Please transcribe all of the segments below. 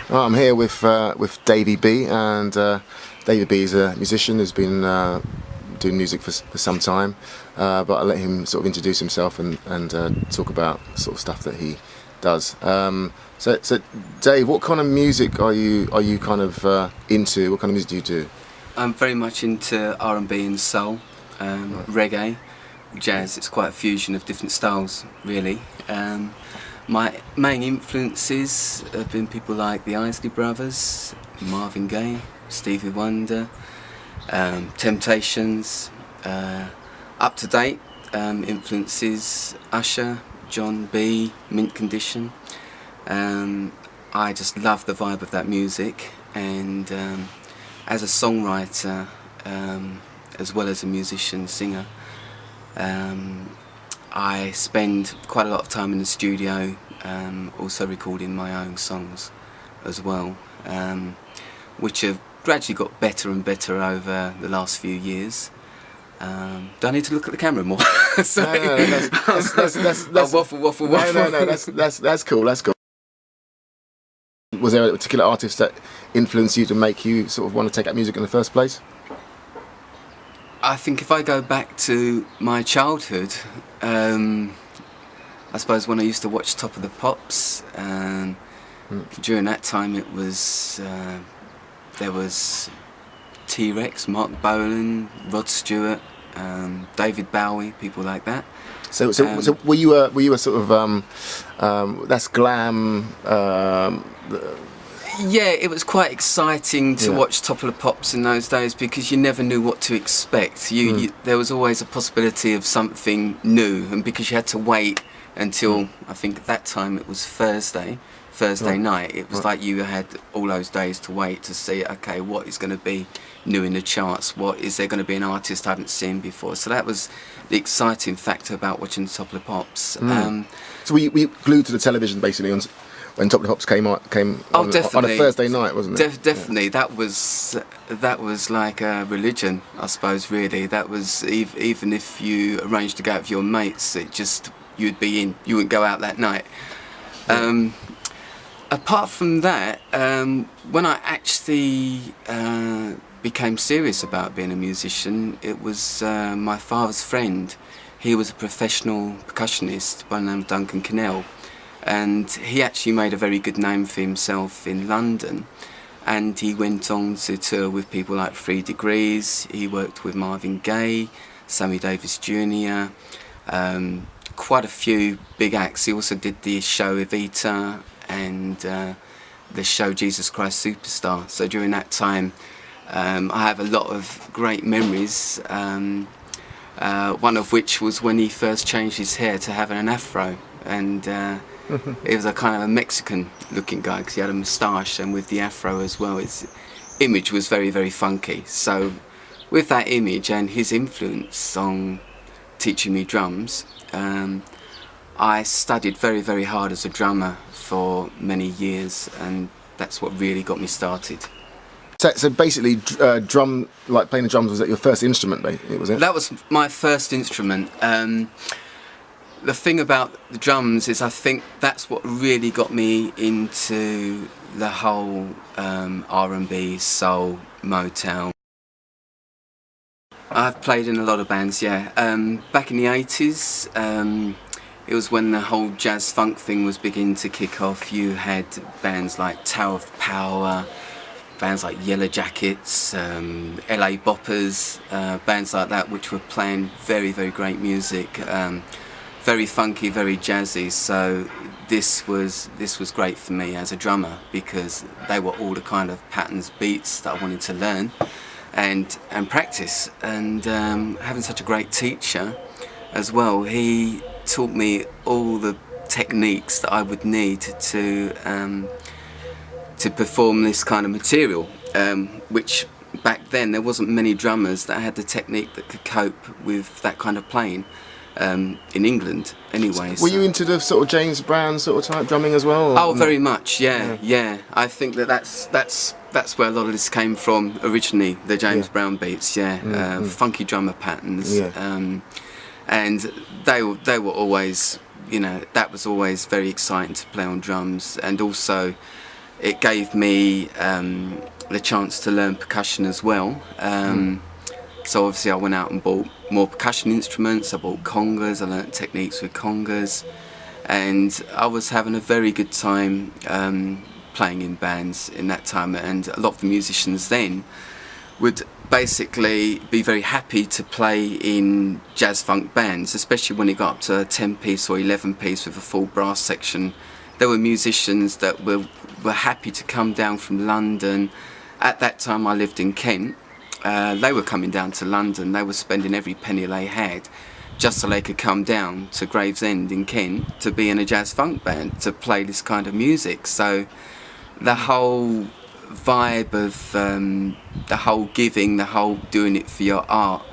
Well, I'm here with Davey B, and Davey B is a musician who's been doing music for some time. But I'll let him sort of introduce himself and talk about sort of stuff that he does. So Dave, what kind of music are you kind of into? What kind of music do you do? I'm very much into R&B and soul, reggae, jazz. It's quite a fusion of different styles, really. My main influences have been people like the Isley Brothers, Marvin Gaye, Stevie Wonder, Temptations. Up to date influences Usher, John B, Mint Condition. I just love the vibe of that music, and as a songwriter, as well as a musician, singer, I spend quite a lot of time in the studio, also recording my own songs as well, which have gradually got better and better over the last few years. Do I need to look at the camera more? Sorry. No, that's waffle. No, that's cool. That's cool. Was there a particular artist that influenced you to make you sort of want to take up music in the first place? I think if I go back to my childhood, I suppose when I used to watch Top of the Pops, during that time it was there was T-Rex, Mark Bolan, Rod Stewart, David Bowie, people like that. So were you a sort of that's glam? Yeah, it was quite exciting to watch Top of the Pops in those days because you never knew what to expect. There was always a possibility of something new, and because you had to wait until I think at that time it was Thursday night, it was like you had all those days to wait to see, okay, what is going to be new in the charts, what is there going to be an artist I haven't seen before. So that was the exciting factor about watching Top of the Pops. So we glued to the television basically when Top of the Pops came on a Thursday night, wasn't it? Definitely. That was like a religion, I suppose, really. That was, even if you arranged to go out with your mates, you'd be in, you wouldn't go out that night. Apart from that, when I actually became serious about being a musician, it was my father's friend. He was a professional percussionist by the name of Duncan Cannell, and he actually made a very good name for himself in London, and he went on to tour with people like 3 Degrees. He worked with Marvin Gaye, Sammy Davis Jr., quite a few big acts. He also did the show Evita and the show Jesus Christ Superstar. So during that time, I have a lot of great memories, one of which was when he first changed his hair to having an afro, and he was a kind of a Mexican looking guy because he had a moustache, and with the afro as well, his image was very, very funky. So with that image and his influence on teaching me drums, I studied very, very hard as a drummer for many years, and that's what really got me started. So basically, playing the drums, was that your first instrument, was it? That was my first instrument. The thing about the drums is I think that's what really got me into the whole R&B, soul, Motown. I've played in a lot of bands, yeah. Back in the 80s, it was when the whole jazz funk thing was beginning to kick off. You had bands like Tower of Power, bands like Yellow Jackets, LA Boppers, bands like that, which were playing very, very great music, very funky, very jazzy. So this was great for me as a drummer because they were all the kind of patterns, beats that I wanted to learn and practice. And having such a great teacher as well, he taught me all the techniques that I would need to perform this kind of material, which back then there wasn't many drummers that had the technique that could cope with that kind of playing in England anyway. Were you into the sort of James Brown sort of type drumming as well? Or? Oh, very much, yeah. I think that's where a lot of this came from originally, the James Brown beats, funky drummer patterns. And they were always, that was always very exciting to play on drums. And also it gave me the chance to learn percussion as well. So obviously I went out and bought more percussion instruments. I bought congas, I learnt techniques with congas, and I was having a very good time playing in bands in that time. And a lot of the musicians then would basically be very happy to play in jazz funk bands, especially when it got up to a 10-piece or 11-piece with a full brass section. There were musicians that were happy to come down from London. At that time I lived in Kent. They were coming down to London. They were spending every penny they had just so they could come down to Gravesend in Kent to be in a jazz funk band, to play this kind of music. So the whole vibe of the whole giving, the whole doing it for your art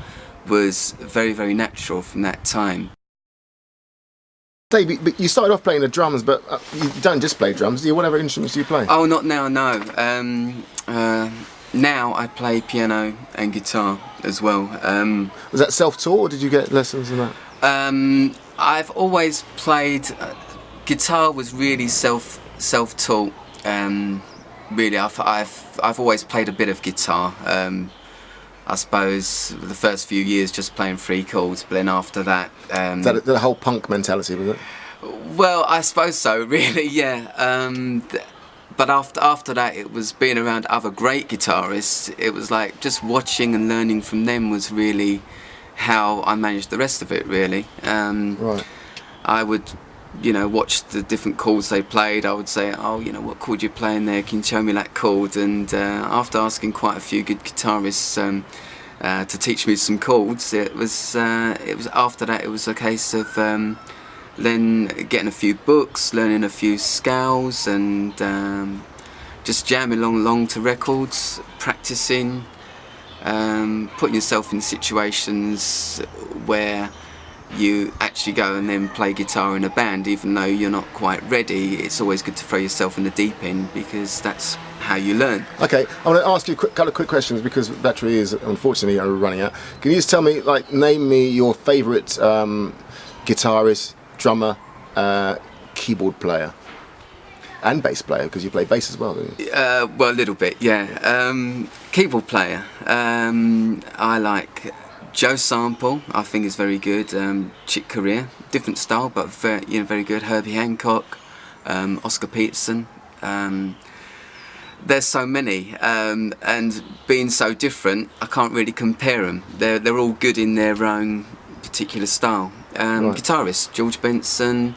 was very, very natural from that time. Dave, but you started off playing the drums, but you don't just play drums, do you? What other instruments do you play? Oh, not now, no. Now I play piano and guitar as well. Was that self-taught, or did you get lessons in that? I've always played... guitar was really self-taught. Really, I've always played a bit of guitar. I suppose the first few years just playing free chords, but then after that... That the whole punk mentality, was it? Well, I suppose so, really, yeah. But after that, it was being around other great guitarists. It was like just watching and learning from them was really how I managed the rest of it, really. Right. I would, watch the different chords they played. I would say, oh, what chord you're playing there? Can you show me that chord? And after asking quite a few good guitarists to teach me some chords, it was after that it was a case of then getting a few books, learning a few scales, and just jamming along to records, practicing, putting yourself in situations where you actually go and then play guitar in a band. Even though you're not quite ready, it's always good to throw yourself in the deep end, because that's how you learn. Okay, I want to ask you a couple of quick questions, because battery is unfortunately running out. Can you just tell me, name me your favourite guitarist, drummer, keyboard player, and bass player, because you play bass as well, don't you? Well, a little bit, yeah. Keyboard player, I like Joe Sample. I think is very good. Chick Corea, different style, but very good. Herbie Hancock, Oscar Peterson. There's so many, and being so different, I can't really compare them. They're all good in their own particular style. Right. Guitarists, George Benson,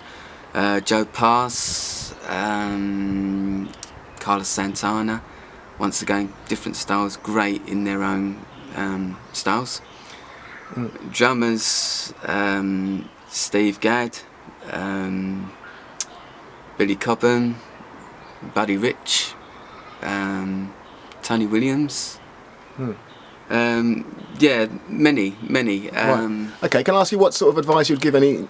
Joe Pass, Carlos Santana. Once again, different styles, great in their own styles. Drummers, Steve Gadd, Billy Cobham, Buddy Rich, Tony Williams. Yeah, many. Right. Okay, can I ask you what sort of advice you'd give any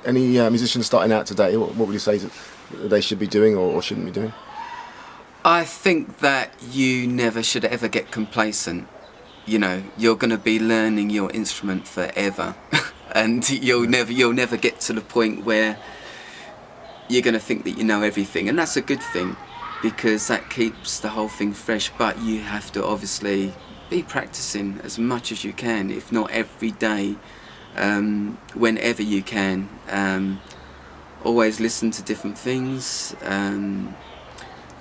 musician starting out today? What would you say that they should be doing or shouldn't be doing? I think that you never should ever get complacent. You're going to be learning your instrument forever, and you'll never get to the point where you're going to think that you know everything, and that's a good thing, because that keeps the whole thing fresh. But you have to obviously be practicing as much as you can, if not every day, whenever you can. Always listen to different things.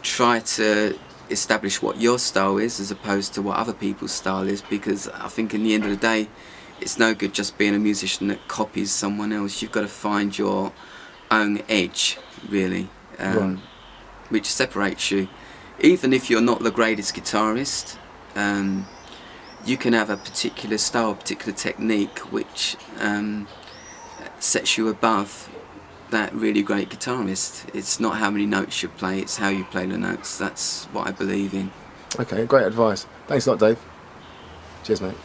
Try to establish what your style is as opposed to what other people's style is, because I think in the end of the day, it's no good just being a musician that copies someone else. You've got to find your own edge, really, Right. which separates you. Even if you're not the greatest guitarist, you can have a particular style, a particular technique which sets you above that really great guitarist. It's not how many notes you play, it's how you play the notes. That's what I believe in. Okay, great advice. Thanks a lot, Dave. Cheers, mate.